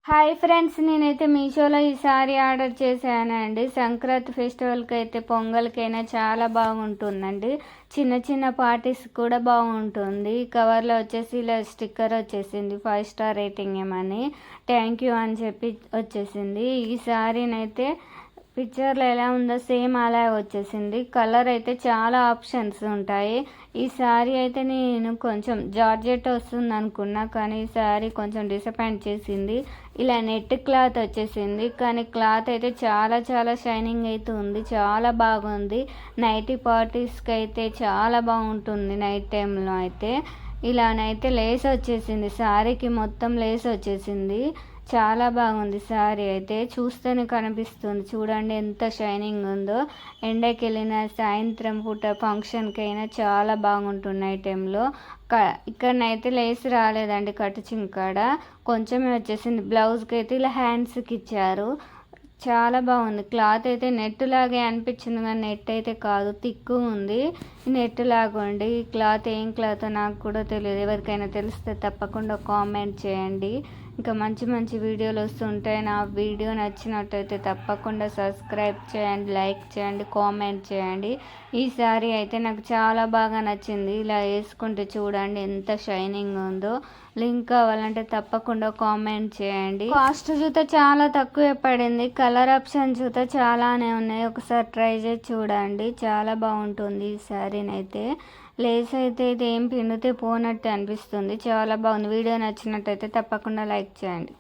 Hi friends, నేనైతే మీషోలో ఈ సారీ ఆర్డర్ చేశానండి. సంక్రాంతి ఫెస్టివల్కి అయితే పొంగల్కైనా చాలా బాగుంటుందండి. చిన్న చిన్న పార్టీస్ కూడా బాగుంటుంది. కవర్లో వచ్చేసి ఇలా స్టిక్కర్ వచ్చేసింది, 5 స్టార్ రేటింగ్ ఏమని, థ్యాంక్ యూ అని చెప్పి వచ్చేసింది. ఈ సారీనైతే పిక్చర్లో ఎలా ఉందో సేమ్ అలా వచ్చేసింది. కలర్ అయితే చాలా ఆప్షన్స్ ఉంటాయి. ఈ శారీ అయితే నేను కొంచెం జార్జెట్ వస్తుంది అనుకున్నా, కానీ ఈ శారీ కొంచెం డిసప్పాయింట్ చేసింది. ఇలా నెట్ క్లాత్ వచ్చేసింది, కానీ క్లాత్ అయితే చాలా చాలా షైనింగ్ అయితే ఉంది, చాలా బాగుంది. నైటీ పార్టీస్కి అయితే చాలా బాగుంటుంది. నైట్ టైంలో అయితే ఇలానైతే లేస్ వచ్చేసింది, శారీకి మొత్తం లేస్ వచ్చేసింది. చాలా బాగుంది శారీ అయితే, చూస్తేనే కనిపిస్తుంది. చూడండి ఎంత షైనింగ్ ఉందో. ఎండకి వెళ్ళిన సాయంత్రం పూట ఫంక్షన్కి అయినా చాలా బాగుంటున్నాయి టైంలో. ఇక్కడనైతే లేస్ రాలేదండి, కటింగ్ కాడ కొంచెమే వచ్చేసింది. బ్లౌజ్కి అయితే ఇలా హ్యాండ్స్కి ఇచ్చారు. చాలా బాగుంది. క్లాత్ అయితే నెట్ లాగే అనిపించింది, కానీ నెట్ అయితే కాదు, తిక్కు ఉంది. నెట్ లాగండి. ఈ క్లాత్ ఏం క్లాత్ నాకు కూడా తెలియదు. ఎవరికైనా తెలిస్తే తప్పకుండా కామెంట్ చేయండి. ఇంకా మంచి మంచి వీడియోలు వస్తుంటాయి. నా వీడియో నచ్చినట్టయితే తప్పకుండా సబ్స్క్రైబ్ చేయండి, లైక్ చేయండి, కామెంట్ చేయండి. ఈ శారీ అయితే నాకు చాలా బాగా నచ్చింది. ఇలా వేసుకుంటే చూడండి ఎంత షైనింగ్ ఉందో. లింక్ కావాలంటే తప్పకుండా కామెంట్ చేయండి. కాస్ట్ చూస్తే చాలా తక్కువ పడింది. కలర్ ఆప్షన్ చూస్తే చాలానే ఉన్నాయి. ఒకసారి ట్రై చేసి చూడండి, చాలా బాగుంటుంది ఈ శారీనైతే. లేస్ అయితే ఇది ఏం పిండితే పోనట్టు అనిపిస్తుంది. చాలా బాగుంది. వీడియో నచ్చినట్టయితే తప్పకుండా లైక్ చేయండి.